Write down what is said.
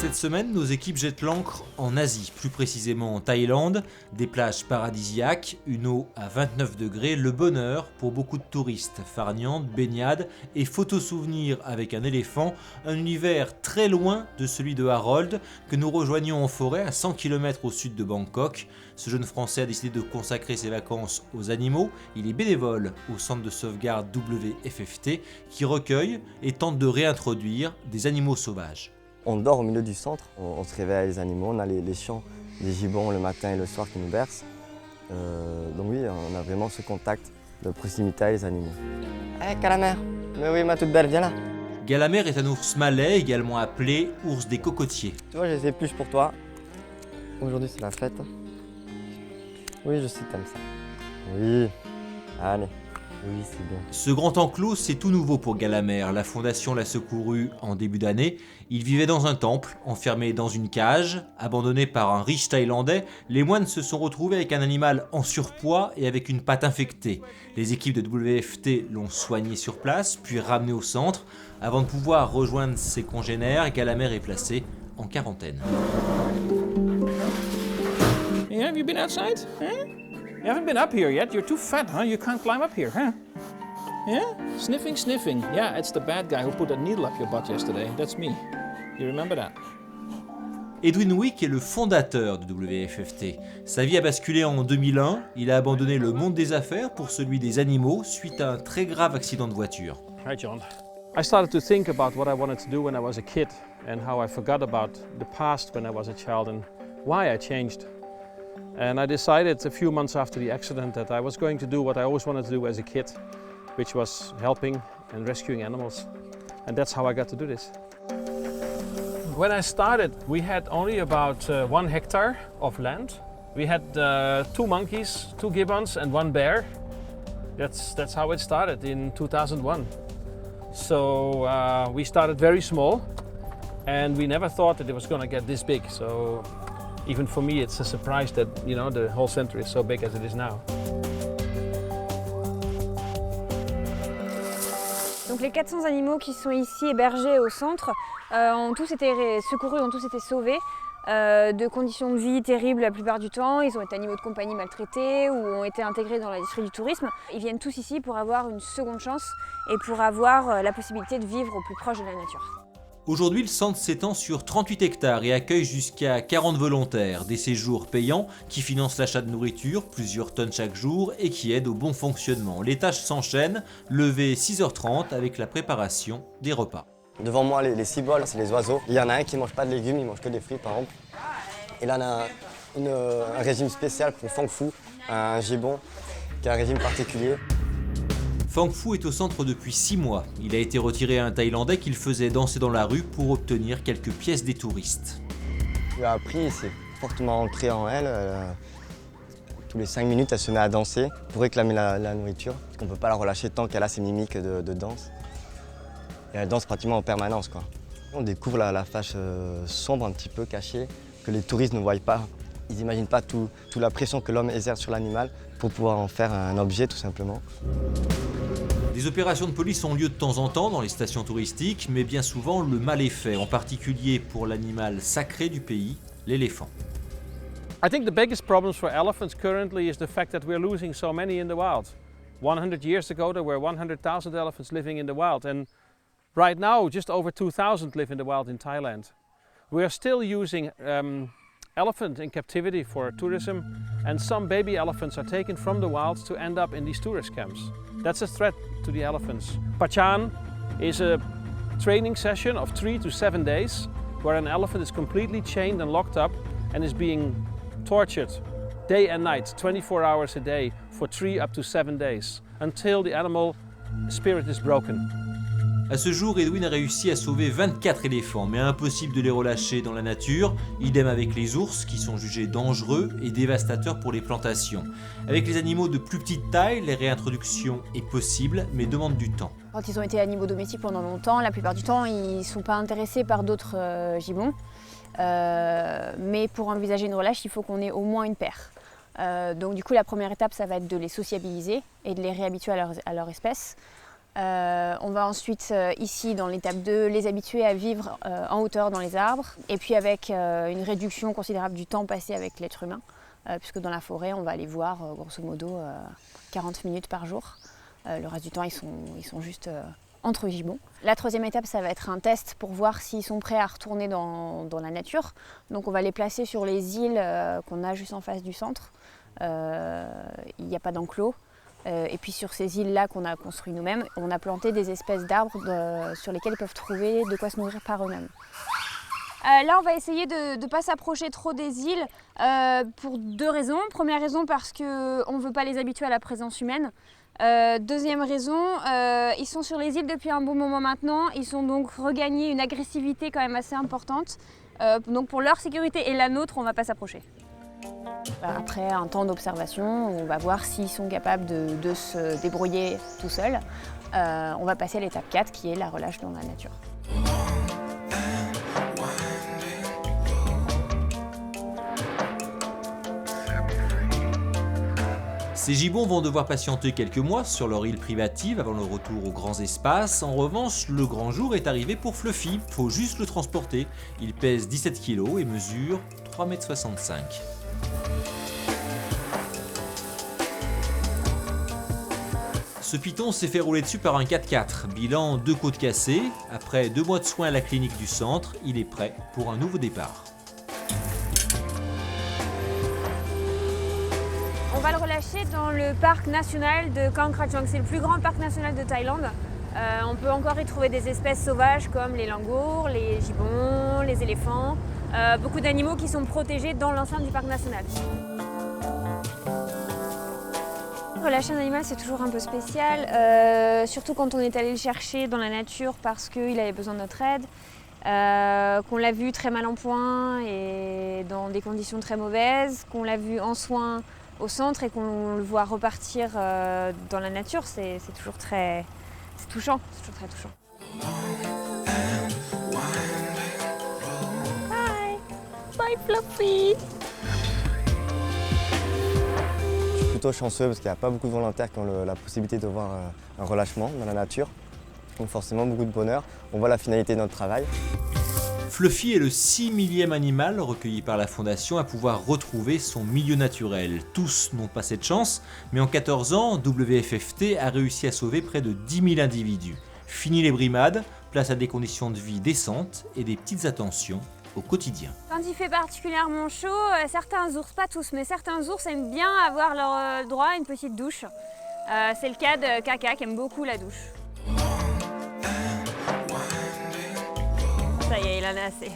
Cette semaine, nos équipes jettent l'ancre en Asie, plus précisément en Thaïlande, des plages paradisiaques, une eau à 29 degrés, le bonheur pour beaucoup de touristes, farniente, baignade et photos-souvenirs avec un éléphant, un univers très loin de celui de Harold que nous rejoignons en forêt à 100 km au sud de Bangkok. Ce jeune Français a décidé de consacrer ses vacances aux animaux. Il est bénévole au centre de sauvegarde WFFT qui recueille et tente de réintroduire des animaux sauvages. On dort au milieu du centre, on se réveille avec les animaux, on a les chants des gibbons le matin et le soir qui nous bercent. Donc oui, on a vraiment ce contact de proximité avec les animaux. Hé Galamère, mais oui ma toute belle, viens là. Galamère est un ours malais, également appelé ours des cocotiers. Tu vois, j'ai des pluches pour toi. Aujourd'hui c'est la fête. Oui, je sais que t'aimes ça. Oui, allez. Oui, c'est bien. Ce grand enclos, c'est tout nouveau pour Galamère. La fondation l'a secouru en début d'année. Il vivait dans un temple, enfermé dans une cage. Abandonné par un riche Thaïlandais, les moines se sont retrouvés avec un animal en surpoids et avec une patte infectée. Les équipes de WFT l'ont soigné sur place, puis ramené au centre. Avant de pouvoir rejoindre ses congénères, Galamère est placé en quarantaine. Yeah, have you been outside? Huh? You haven't been up here yet. You're too fat, huh? You can't climb up here, huh? Yeah? Sniffing, sniffing. Yeah, it's the bad guy who put that needle up your butt yesterday. That's me. You remember that? Edwin Wick est le fondateur de WFFT. Sa vie a basculé en 2001. Il a abandonné le monde des affaires pour celui des animaux suite à un très grave accident de voiture. Hi, John. I started to think about what I wanted to do when I was a kid and how I forgot about the past when I was a child and why I changed. And I decided a few months after the accident that I was going to do what I always wanted to do as a kid, which was helping and rescuing animals. And that's how I got to do this. When I started, we had only about 1 hectare of land. We had 2 monkeys, 2 gibbons and 1 bear. That's how it started in 2001. So we started very small and we never thought that it was going to get this big. So even for me, it's a surprise that, you know, the whole center is so big as it is now. Donc les 400 animaux qui sont ici hébergés au centre ont tous été secourus, ont tous été sauvés de conditions de vie terribles la plupart du temps. Ils ont été animaux de compagnie maltraités ou ont été intégrés dans l'industrie du tourisme. Ils viennent tous ici pour avoir une seconde chance et pour avoir la possibilité de vivre au plus proche de la nature. Aujourd'hui, le centre s'étend sur 38 hectares et accueille jusqu'à 40 volontaires, des séjours payants qui financent l'achat de nourriture, plusieurs tonnes chaque jour et qui aident au bon fonctionnement. Les tâches s'enchaînent, lever 6h30 avec la préparation des repas. Devant moi, les ciboles, c'est les oiseaux. Il y en a un qui ne mange pas de légumes, il mange que des fruits par exemple. Et là, on a un régime spécial pour Fang Fu, un gibbon qui a un régime particulier. Fang Fu est au centre depuis 6 mois. Il a été retiré à un Thaïlandais qu'il faisait danser dans la rue pour obtenir quelques pièces des touristes. Elle a appris, c'est fortement ancré en elle. Tous les 5 minutes, elle se met à danser pour réclamer la nourriture. Parce qu'on ne peut pas la relâcher tant qu'elle a ses mimiques de danse. Et elle danse pratiquement en permanence, quoi. On découvre la face sombre, un petit peu cachée, que les touristes ne voient pas. Ils n'imaginent pas toute la pression que l'homme exerce sur l'animal pour pouvoir en faire un objet, tout simplement. Des opérations de police ont lieu de temps en temps dans les stations touristiques, mais bien souvent le mal est fait, en particulier pour l'animal sacré du pays, l'éléphant. I think the biggest problems for elephants currently is the fact that we're losing so many in the wild. 100 years ago there were 100,000 elephants living in the wild and right now just over 2,000 live in the wild in Thailand. We are still using elephant in captivity for tourism and some baby elephants are taken from the wild to end up in these tourist camps. That's a threat to the elephants. Pachan is a training session of 3 to 7 days where an elephant is completely chained and locked up and is being tortured day and night, 24 hours a day for 3 up to 7 days until the animal spirit is broken. À ce jour, Edwin a réussi à sauver 24 éléphants, mais impossible de les relâcher dans la nature. Idem avec les ours, qui sont jugés dangereux et dévastateurs pour les plantations. Avec les animaux de plus petite taille, les réintroductions est possible, mais demandent du temps. Quand ils ont été animaux domestiques pendant longtemps, la plupart du temps, ils ne sont pas intéressés par d'autres gibbons. Mais pour envisager une relâche, il faut qu'on ait au moins une paire. Donc du coup, la première étape, ça va être de les sociabiliser et de les réhabituer à leur espèce. On va ensuite, ici dans l'étape 2, les habituer à vivre en hauteur dans les arbres et puis avec une réduction considérable du temps passé avec l'être humain, puisque dans la forêt, on va les voir grosso modo 40 minutes par jour. Le reste du temps, ils sont juste entre gibbons. La troisième étape, ça va être un test pour voir s'ils sont prêts à retourner dans la nature. Donc on va les placer sur les îles qu'on a juste en face du centre. Il n'y a pas d'enclos. Et puis sur ces îles-là qu'on a construites nous-mêmes, on a planté des espèces d'arbres sur lesquels ils peuvent trouver de quoi se nourrir par eux-mêmes. Là, on va essayer de ne pas s'approcher trop des îles pour deux raisons. Première raison, parce qu'on ne veut pas les habituer à la présence humaine. Deuxième raison, ils sont sur les îles depuis un bon moment maintenant. Ils ont donc regagné une agressivité quand même assez importante. Donc pour leur sécurité et la nôtre, on ne va pas s'approcher. Après un temps d'observation, on va voir s'ils sont capables de se débrouiller tout seuls. On va passer à l'étape 4 qui est la relâche dans la nature. Ces gibbons vont devoir patienter quelques mois sur leur île privative avant le retour aux grands espaces. En revanche, le grand jour est arrivé pour Fluffy. Faut juste le transporter. Il pèse 17 kg et mesure 3,65 m. Ce python s'est fait rouler dessus par un 4x4. Bilan 2 côtes cassées. Après 2 mois de soins à la clinique du centre, il est prêt pour un nouveau départ. On va le relâcher dans le parc national de Kang Krachong. C'est le plus grand parc national de Thaïlande. On peut encore y trouver des espèces sauvages comme les langours, les gibbons, les éléphants. Beaucoup d'animaux qui sont protégés dans l'enceinte du parc national. Relâcher un animal, c'est toujours un peu spécial, surtout quand on est allé le chercher dans la nature parce qu'il avait besoin de notre aide, qu'on l'a vu très mal en point et dans des conditions très mauvaises, qu'on l'a vu en soins au centre et qu'on le voit repartir dans la nature, c'est toujours très touchant. C'est toujours très touchant. Bye! Bye Fluffy! Plutôt chanceux parce qu'il n'y a pas beaucoup de volontaires qui ont la possibilité de voir un relâchement dans la nature. Donc forcément beaucoup de bonheur. On voit la finalité de notre travail. Fluffy est le 6 millième animal recueilli par la Fondation à pouvoir retrouver son milieu naturel. Tous n'ont pas cette chance, mais en 14 ans, WFFT a réussi à sauver près de 10 000 individus. Fini les brimades, place à des conditions de vie décentes et des petites attentions au quotidien. Quand il fait particulièrement chaud, certains ours, pas tous, mais certains ours aiment bien avoir leur droit à une petite douche. C'est le cas de Kaka qui aime beaucoup la douche. Ça y est, il en a assez.